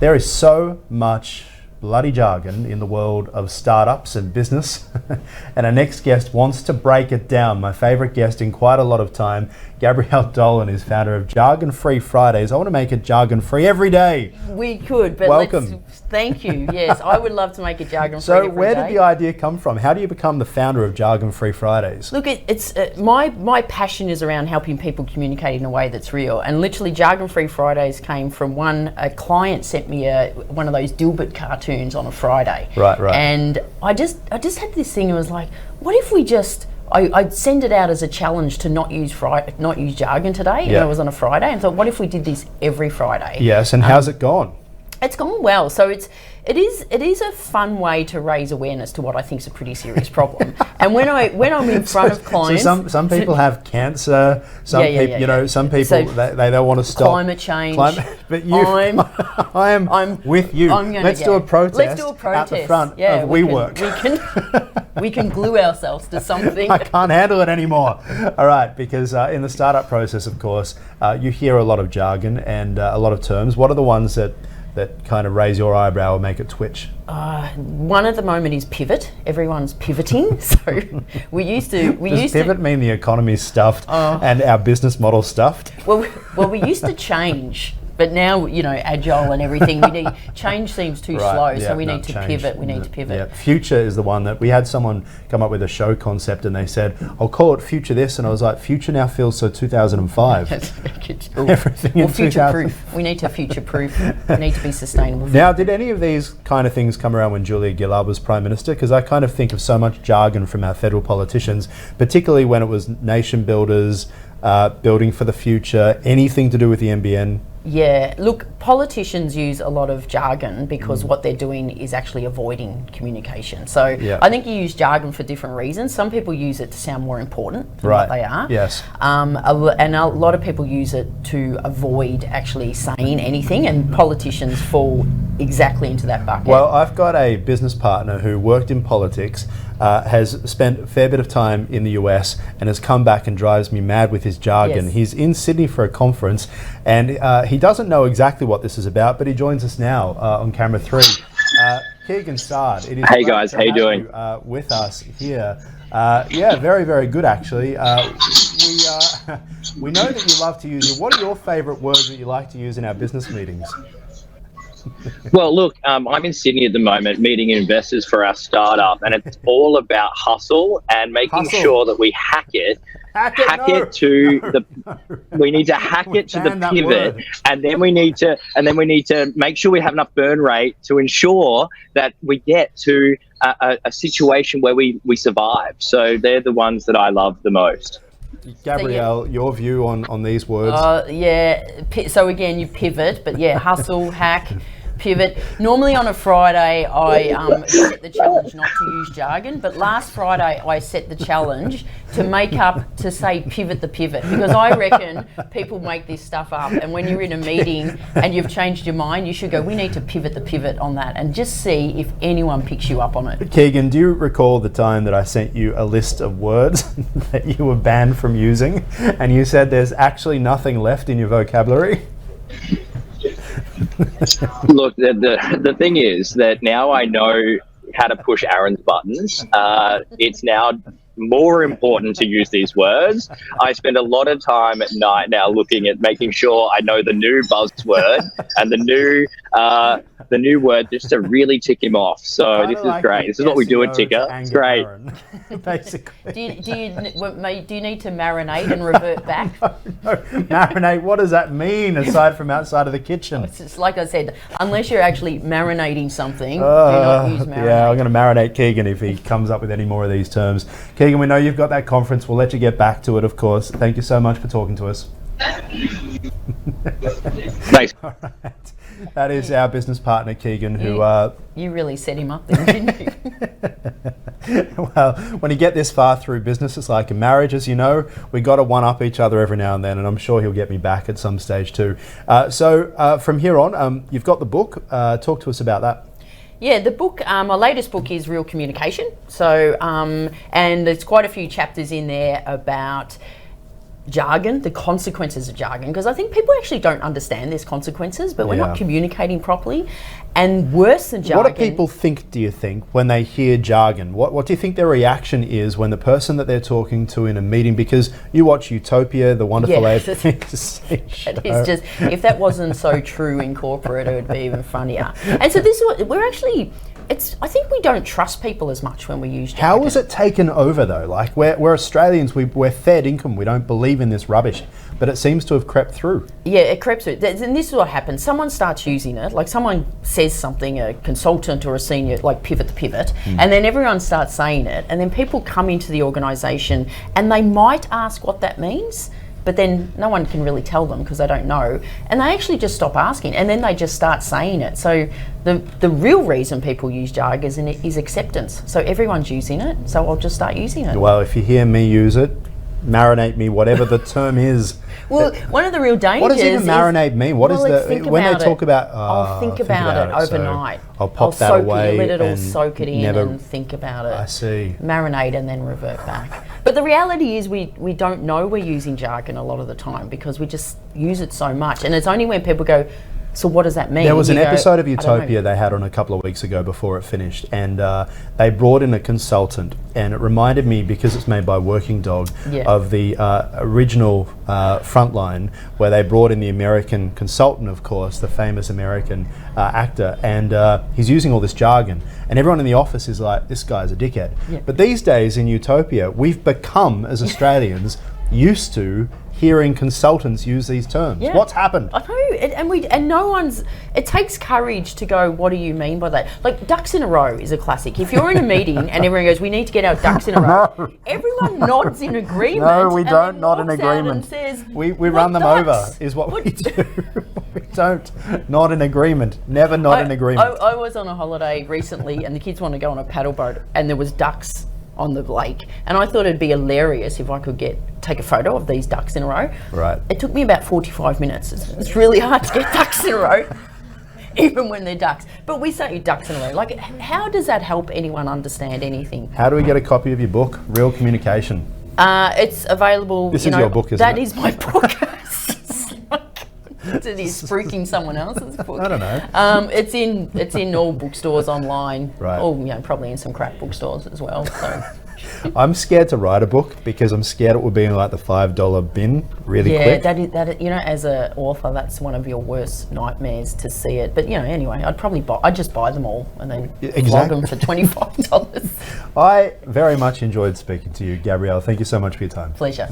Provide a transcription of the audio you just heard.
There is so much bloody jargon in the world of startups and business, and our next guest wants to break it down. My favourite guest in quite a lot of time, Gabrielle Dolan, is founder of Jargon Free Fridays. I want to make it jargon free every day. We could, but welcome. Thank you. Yes, I would love to make it jargon free. So where did the idea come from? How do you become the founder of Jargon Free Fridays? Look, it's my passion is around helping people communicate in a way that's real, and literally Jargon Free Fridays came from a client sent me one of those Dilbert cartoons on a Friday. Right. And I just had this thing and was like, what if we just I'd send it out as a challenge to not use jargon today, and it was on a Friday, and thought, what if we did this every Friday? Yes, and how's it gone? It's gone well. So it is a fun way to raise awareness to what I think is a pretty serious problem. And when I'm in front of clients, so some people have cancer. Some people, some people so they don't want to stop climate change. But I'm with you. Let's do a protest at the front of WeWork. We can glue ourselves to something. I can't handle it anymore. All right, because in the startup process, of course, you hear a lot of jargon and a lot of terms. What are the ones that kind of raise your eyebrow or make it twitch? One at the moment is pivot. Everyone's pivoting. So Does pivot mean the economy's stuffed and our business model stuffed? Well, we used to change. But now, agile and everything, change seems too slow, so we need to pivot. We need to pivot. Yeah. Future is the one that we had someone come up with a show concept, and they said, "I'll call it Future this," and I was like, "Future now feels so 2005." Everything in future-proof. We need to future-proof. We need to be sustainable. Now, did any of these kind of things come around when Julia Gillard was Prime Minister? Because I kind of think of so much jargon from our federal politicians, particularly when it was nation builders, building for the future, anything to do with the NBN. Yeah, look, politicians use a lot of jargon because what they're doing is actually avoiding communication. So I think you use jargon for different reasons. Some people use it to sound more important than what they are. Yes. And a lot of people use it to avoid actually saying anything, and politicians fall exactly into that bucket. Well, I've got a business partner who worked in politics, has spent a fair bit of time in the US, and has come back and drives me mad with his jargon. Yes. He's in Sydney for a conference, and he doesn't know exactly what this is about, but he joins us now on camera 3. Keegan Sard. It is hey guys, how you doing? With us here. Yeah, very, very good actually. We know that you love to use it. What are your favourite words that you like to use in our business meetings? Well, look, I'm in Sydney at the moment meeting investors for our startup, and it's all about hustle and making sure that we hack it to the pivot, and then we need to make sure we have enough burn rate to ensure that we get to a situation where we survive. So they're the ones that I love the most. Gabrielle, your view on these words? So again, you pivot, but hustle, hack, pivot. Normally on a Friday, I set the challenge not to use jargon, but last Friday I set the challenge to say pivot the pivot, because I reckon people make this stuff up, and when you're in a meeting and you've changed your mind, you should go, we need to pivot the pivot on that, and just see if anyone picks you up on it. Keegan, do you recall the time that I sent you a list of words that you were banned from using, and you said there's actually nothing left in your vocabulary? Look, the thing is that now I know how to push Aaron's buttons. It's now more important to use these words. I spend a lot of time at night now looking at making sure I know the new buzzword and the new word, just to really tick him off. So this is great. This is what we do at Ticker. It's great. Basically. Do you need to marinate and revert back? No, marinate. What does that mean aside from outside of the kitchen? It's just like I said, unless you're actually marinating something, do not use marinate. Yeah, I'm going to marinate Keegan if he comes up with any more of these terms. Keegan, we know you've got that conference. We'll let you get back to it, of course. Thank you so much for talking to us. Thanks. All right. That is our business partner, Keegan, who... You really set him up there, didn't you? Well, when you get this far through business, it's like a marriage, as you know. We got to one-up each other every now and then, and I'm sure he'll get me back at some stage too. So from here on, you've got the book. Talk to us about that. Yeah, the book, my latest book is Real Communication. So, and there's quite a few chapters in there about jargon, the consequences of jargon, because I think people actually don't understand there's consequences, but we're not communicating properly. And worse than jargon. What do people think, do you think, when they hear jargon? What do you think their reaction is when the person that they're talking to in a meeting, because you watch Utopia, the wonderful ABC show. It's just, if that wasn't so true in corporate, it would be even funnier. And so this is what, we're actually, I think we don't trust people as much when we use jargon. How was it taken over though? Like we're Australians, we're fed income, we don't believe in this rubbish, but it seems to have crept through. Yeah, it crept through. And this is what happens. Someone starts using it, like someone says something, a consultant or a senior, like pivot the pivot, and then everyone starts saying it, and then people come into the organisation and they might ask what that means, but then no one can really tell them because they don't know, and they actually just stop asking, and then they just start saying it. So the real reason people use jargon is acceptance. So everyone's using it, so I'll just start using it. Well, if you hear me use it, marinate me, whatever the term is. Well, one of the real dangers. What does even marinate mean? What is when they talk about? I'll think about it overnight. So I'll pop that away. Let it all soak it in and think about it. I see. Marinate and then revert back. But the reality is we don't know we're using jargon a lot of the time because we just use it so much, and it's only when people go, so what does that mean? There was an episode of Utopia they had on a couple of weeks ago before it finished, and they brought in a consultant, and it reminded me, because it's made by Working Dog, of the original Frontline, where they brought in the American consultant, of course, the famous American actor, and he's using all this jargon, and everyone in the office is like, this guy's a dickhead. But these days in Utopia, we've become, as Australians, used to hearing consultants use these terms. What's happened? I know, and no one's. It takes courage to go, what do you mean by that? Like ducks in a row is a classic. If you're in a meeting and everyone goes, we need to get our ducks in a row, everyone nods in agreement. No, we don't nod in agreement. And says, we run them over, is what we do. We don't nod in agreement. Never nod in agreement. I was on a holiday recently, and the kids wanted to go on a paddle boat, and there was ducks on the lake, and I thought it'd be hilarious if I could take a photo of these ducks in a row. Right. It took me about 45 minutes. It's really hard to get ducks in a row, even when they're ducks. But we say ducks in a row. Like, how does that help anyone understand anything? How do we get a copy of your book, Real Communication? It's available. This is your book, isn't it? That is my book. It is spruiking someone else's book. I don't know. It's in all bookstores online. Right. Or probably in some crap bookstores as well. So. I'm scared to write a book because I'm scared it will be in like the $5 bin really quick. Yeah, that as an author, that's one of your worst nightmares to see it. But anyway, I'd just buy them all and then flog them for $25. I very much enjoyed speaking to you, Gabrielle. Thank you so much for your time. Pleasure.